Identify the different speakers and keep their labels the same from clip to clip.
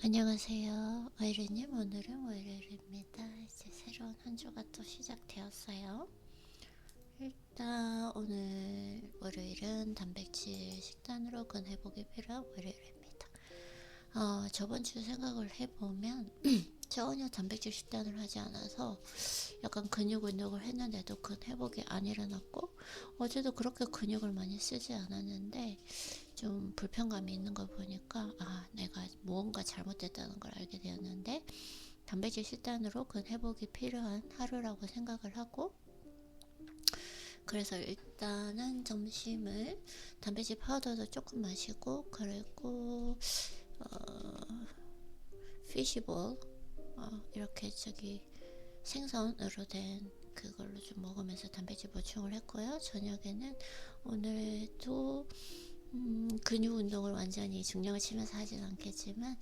Speaker 1: 안녕하세요. 와이르님, 오늘은 월요일입니다. 이제 새로운 한 주가 또 시작되었어요. 일단 오늘 월요일은 단백질 식단으로 근회복이 필요한 월요일입니다. 저번 주 생각을 해보면 전혀 단백질 식단을 하지 않아서 약간 근육 운동을 했는데도 근회복이 안 일어났고, 어제도 그렇게 근육을 많이 쓰지 않았는데 좀 불편감이 있는 거 보니까 내가 무언가 잘못됐다는 걸 알게 되었는데, 단백질 식단으로 근회복이 필요한 하루라고 생각을 하고, 그래서 일단은 점심을 단백질 파우더도 조금 마시고, 그리고 피시볼 이렇게 생선으로 된 그걸로 좀 먹으면서 단백질 보충을 했고요. 저녁에는 오늘도 근육 운동을 완전히 중량을 치면서 하진 않겠지만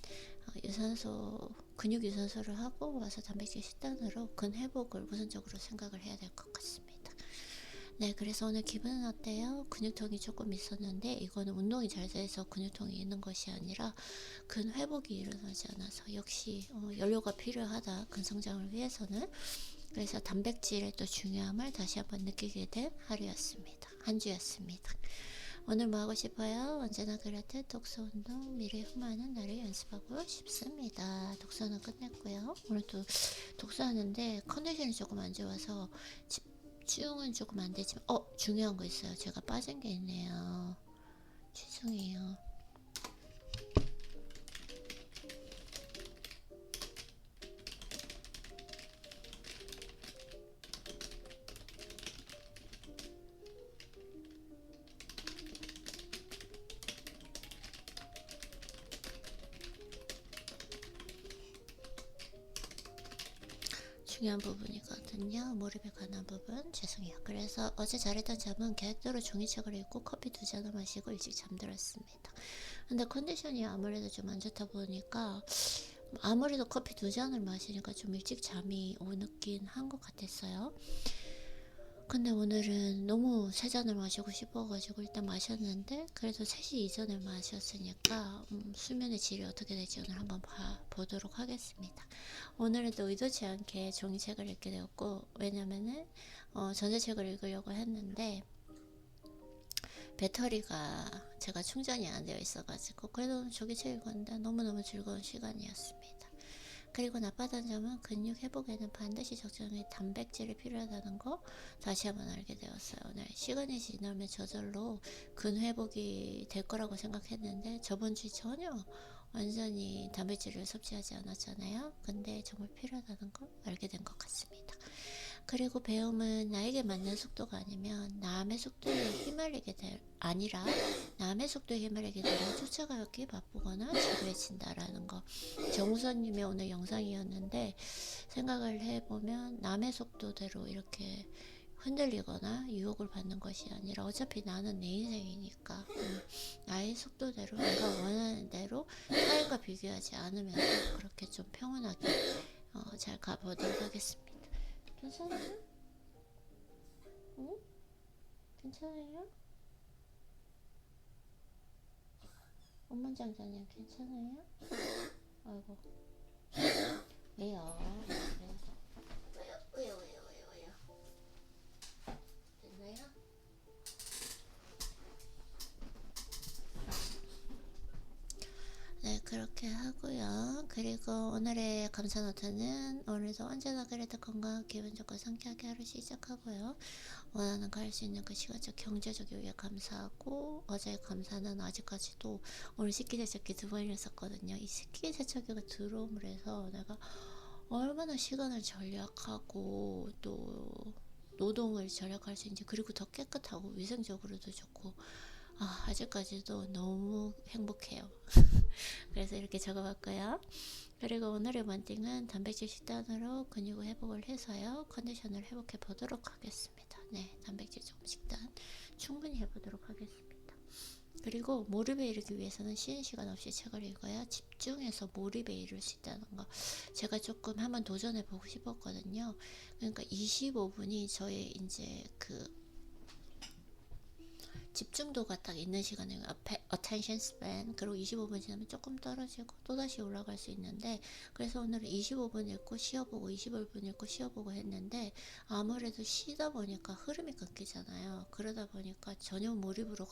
Speaker 1: 근육 유산소를 하고 와서 단백질 식단으로 근회복을 우선적으로 생각을 해야 될 것 같습니다. 네, 그래서 오늘 기분은 어때요? 근육통이 조금 있었는데 이거는 운동이 잘 돼서 근육통이 있는 것이 아니라 근회복이 일어나지 않아서 역시 연료가 필요하다, 근성장을 위해서는. 그래서 단백질의 또 중요함을 다시 한번 느끼게 된 하루였습니다. 한 주였습니다. 오늘 뭐 하고 싶어요? 언제나 그렇듯 독서운동, 미래 흠하는 나를 연습하고 싶습니다. 독서는 끝냈고요. 오늘 또 독서하는데 컨디션이 조금 안 좋아서 집중은 조금 안 되지만 중요한 거 있어요. 제가 빠진 게 있네요. 죄송해요. 중요한 부분이거든요. 몰입에 관한 부분. 죄송해요. 그래서 어제 잘했던 잠은 계획대로 종이책을 읽고 커피 2잔을 마시고 일찍 잠들었습니다. 근데 컨디션이 아무래도 좀 안 좋다 보니까 아무래도 커피 2잔을 마시니까 좀 일찍 잠이 오긴 한 것 같았어요. 근데 오늘은 너무 3잔을 마시고 싶어가지고 일단 마셨는데, 그래도 3시 이전에 마셨으니까 수면의 질이 어떻게 될지 오늘 한번 보도록 하겠습니다. 오늘은 또 의도치 않게 종이책을 읽게 되었고, 왜냐면은 전자책을 읽으려고 했는데 배터리가 제가 충전이 안 되어 있어가지고 그래도 종이책 읽었는데 너무너무 즐거운 시간이었습니다. 그리고 나빴던 점은 근육 회복에는 반드시 적정의 단백질이 필요하다는 거 다시 한번 알게 되었어요. 오늘 시간이 지나면 저절로 근회복이 될 거라고 생각했는데 저번 주 전혀 완전히 단백질을 섭취하지 않았잖아요. 근데 정말 필요하다는 걸 알게 된 것 같습니다. 그리고 배움은 나에게 맞는 속도가 아니면 남의 속도에 휘말리게 아니라 남의 속도에 휘말리게 되면 쫓아가기 바쁘거나 지루해진다라는 거. 정우선님의 오늘 영상이었는데 생각을 해보면 남의 속도대로 이렇게 흔들리거나 유혹을 받는 것이 아니라 어차피 나는 내 인생이니까 나의 속도대로 내가 원하는 대로 타인과 비교하지 않으면서 그렇게 좀 평온하게 잘 가보도록 하겠습니다. 괜찮아요? 응? 괜찮아요? 엄만장자님 괜찮아요? 아이고. 왜요? 왜요? 됐나요? 네, 그렇게 하고요. 그리고 오늘의 감사노트는 오늘도 언제나 그래도 건강, 기분 좋고 상쾌하게 하루 시작하고요. 원하는 거 할 수 있는 그 시간적 경제적 여유에 감사하고, 어제의 감사는 아직까지도 오늘 식기세척기 2번 했었거든요. 이 식기세척기가 들어옴을 해서 내가 얼마나 시간을 절약하고 또 노동을 절약할 수 있는지, 그리고 더 깨끗하고 위생적으로도 좋고 아직까지도 너무 행복해요. 그래서 이렇게 적어봤고요. 그리고 오늘의 원딩은 단백질 식단으로 근육 회복을 해서요, 컨디션을 회복해 보도록 하겠습니다. 네, 단백질 좀 식단 충분히 해보도록 하겠습니다. 그리고 몰입에 이르기 위해서는 쉬는 시간 없이 책을 읽어야 집중해서 몰입에 이를 수 있다는 거, 제가 조금 한번 도전해 보고 싶었거든요. 그러니까 25분이 저의 이제 그 집중도가 딱 있는 시간에 attention span, 그리고 25분 지나면 조금 떨어지고 또다시 올라갈 수 있는데, 그래서 오늘은 25분 읽고 쉬어보고 25분 읽고 쉬어보고 했는데, 아무래도 쉬다 보니까 흐름이 끊기잖아요. 그러다 보니까 전혀 몰입으로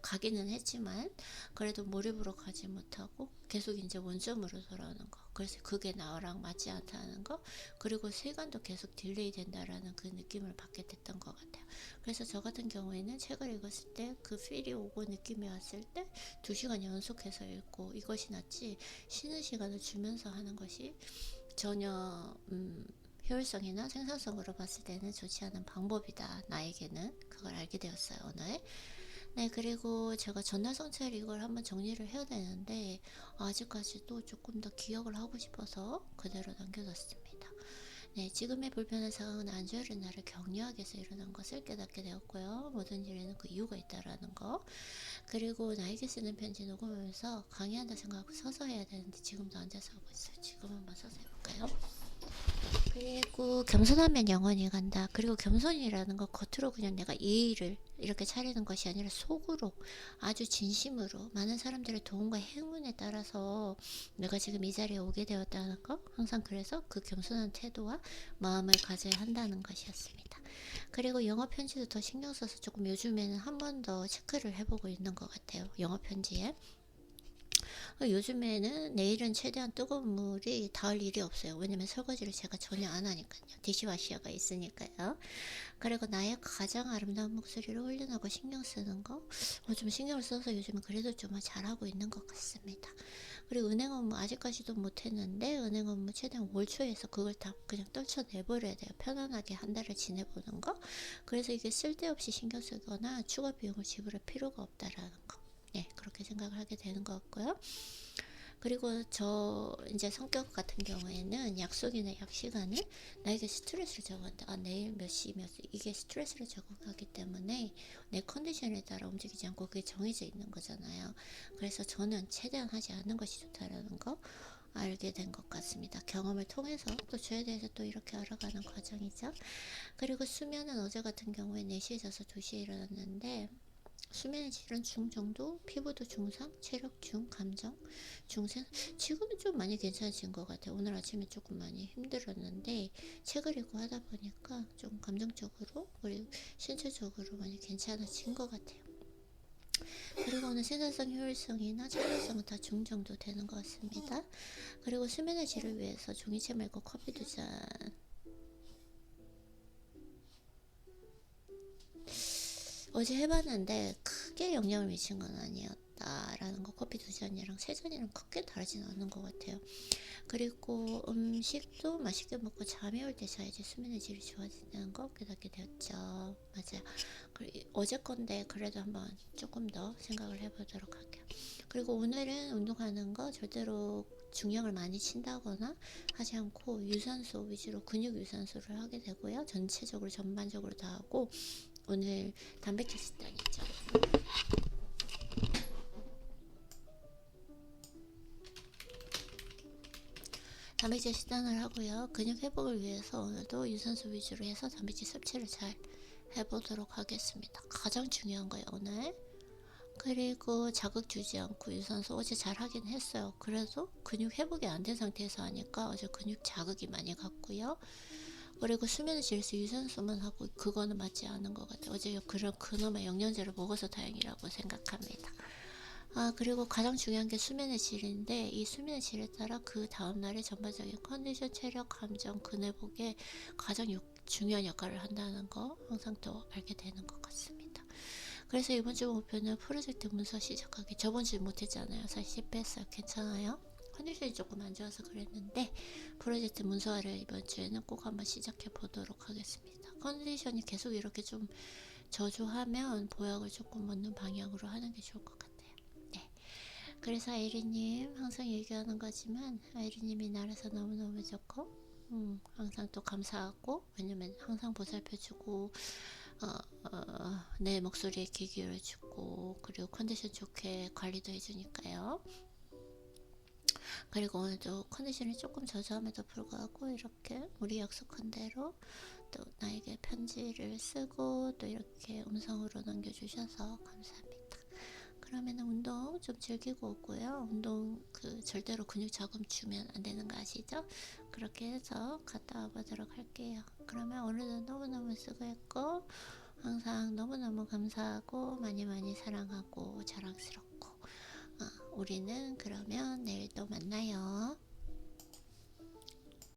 Speaker 1: 가기는 했지만 그래도 몰입으로 가지 못하고 계속 이제 원점으로 돌아오는 거, 그래서 그게 나랑 맞지 않다는 거, 그리고 시간도 계속 딜레이 된다라는 그 느낌을 받게 됐던 것 같아요. 그래서 저 같은 경우에는 책을 읽었을 때 그 필이 오고 느낌이 왔을 때 2시간 연속해서 읽고 이것이 낫지, 쉬는 시간을 주면서 하는 것이 전혀 효율성이나 생산성으로 봤을 때는 좋지 않은 방법이다. 나에게는 그걸 알게 되었어요, 오늘. 네, 그리고 제가 전날 성찰 이걸 한번 정리를 해야 되는데 아직까지도 조금 더 기억을 하고 싶어서 그대로 남겨뒀습니다. 네, 지금의 불편한 상황은 안주하는 나를 격려하기 위해서 일어난 것을 깨닫게 되었고요. 모든 일에는 그 이유가 있다라는 거. 그리고 나에게 쓰는 편지 녹음하면서 강의한다 생각하고 서서 해야 되는데 지금도 앉아서 하고 있어요. 지금 한번 서서 해볼까요? 그리고 겸손하면 영원히 간다. 그리고 겸손이라는 거 겉으로 그냥 내가 예의를 이렇게 차리는 것이 아니라 속으로 아주 진심으로 많은 사람들의 도움과 행운에 따라서 내가 지금 이 자리에 오게 되었다는 거, 항상 그래서 그 겸손한 태도와 마음을 가져야 한다는 것이었습니다. 그리고 영어 편지도 더 신경 써서 조금 요즘에는 한 번 더 체크를 해보고 있는 것 같아요. 영어 편지에. 요즘에는 내일은 최대한 뜨거운 물이 닿을 일이 없어요. 왜냐면 설거지를 제가 전혀 안 하니까요. 디시와시어가 있으니까요. 그리고 나의 가장 아름다운 목소리를 훈련하고 신경 쓰는 거, 좀 신경을 써서 요즘은 그래도 좀 잘하고 있는 것 같습니다. 그리고 은행 업무 아직까지도 못했는데 은행 업무 최대한 올 초에 해서 그걸 다 그냥 떨쳐내버려야 돼요. 편안하게 한 달을 지내보는 거. 그래서 이게 쓸데없이 신경 쓰거나 추가 비용을 지불할 필요가 없다라는 거. 네, 그렇게 생각을 하게 되는 것 같고요. 그리고 저 이제 성격 같은 경우에는 약속이나 약 시간을 나에게 스트레스를 적어간다. 내일 몇 시 몇 시, 이게 스트레스를 적어가기 때문에 내 컨디션에 따라 움직이지 않고 그게 정해져 있는 거잖아요. 그래서 저는 최대한 하지 않는 것이 좋다라는 거 알게 된 것 같습니다. 경험을 통해서 또 저에 대해서 또 이렇게 알아가는 과정이죠. 그리고 수면은 어제 같은 경우에 4시에 자서 2시에 일어났는데, 수면의 질은 중정도, 피부도 중상, 체력 중, 감정 중생. 지금은 좀 많이 괜찮아진 것 같아요. 오늘 아침에 조금 많이 힘들었는데 책을 읽고 하다 보니까 좀 감정적으로 그리고 신체적으로 많이 괜찮아진 것 같아요. 그리고 오늘 생산성, 효율성이나 창의성은 다 중정도 되는 것 같습니다. 그리고 수면의 질을 위해서 종이책 말고 커피 2잔. 어제 해봤는데 크게 영향을 미친 건 아니었다라는 거, 커피 2잔이랑 3잔이랑 크게 다르진 않은 것 같아요. 그리고 음식도 맛있게 먹고 잠이 올 때 자야지 수면의 질이 좋아진다는 거 깨닫게 되었죠. 맞아요. 어제 건데 그래도 한번 조금 더 생각을 해보도록 할게요. 그리고 오늘은 운동하는 거 절대로 중량을 많이 친다거나 하지 않고 유산소 위주로 근육 유산소를 하게 되고요. 전체적으로 전반적으로 다 하고, 오늘 단백질 식단이죠. 단백질 식단을 하고요. 근육 회복을 위해서 오늘도 유산소 위주로 해서 단백질 섭취를 잘 해보도록 하겠습니다. 가장 중요한 거예요, 오늘. 그리고 자극 주지 않고 유산소 어제 잘 하긴 했어요. 그래도 근육 회복이 안 된 상태에서 하니까 어제 근육 자극이 많이 갔고요. 그리고 수면을 질서 유산소만 하고 그거는 맞지 않은 것 같아요. 어제 그나마 영양제를 먹어서 다행이라고 생각합니다. 그리고 가장 중요한 게 수면의 질인데, 이 수면의 질에 따라 그 다음날의 전반적인 컨디션, 체력, 감정, 근회복에 가장 중요한 역할을 한다는 거 항상 또 알게 되는 것 같습니다. 그래서 이번 주 목표는 프로젝트 문서 시작하기. 저번 주 못했잖아요. 사실 실패했어요. 괜찮아요. 컨디션이 조금 안 좋아서 그랬는데 프로젝트 문서화를 이번 주에는 꼭 한번 시작해 보도록 하겠습니다. 컨디션이 계속 이렇게 좀 저조하면 보약을 조금 먹는 방향으로 하는 게 좋을 것 같아요. 네. 그래서 아이리님 항상 얘기하는 거지만 아이리님이 나라서 너무너무 좋고 항상 또 감사하고, 왜냐면 항상 보살펴주고 내 목소리에 귀 기울여주고 그리고 컨디션 좋게 관리도 해주니까요. 그리고 오늘도 컨디션이 조금 저조함에도 불구하고 이렇게 우리 약속한 대로 또 나에게 편지를 쓰고 또 이렇게 음성으로 남겨주셔서 감사합니다. 그러면 운동 좀 즐기고 오고요. 운동 절대로 근육 자금 주면 안 되는 거 아시죠? 그렇게 해서 갔다 와보도록 할게요. 그러면 오늘도 너무너무 수고했고 항상 너무너무 감사하고 많이 많이 사랑하고 자랑스럽고 우리는 그러면 내일 또 만나요.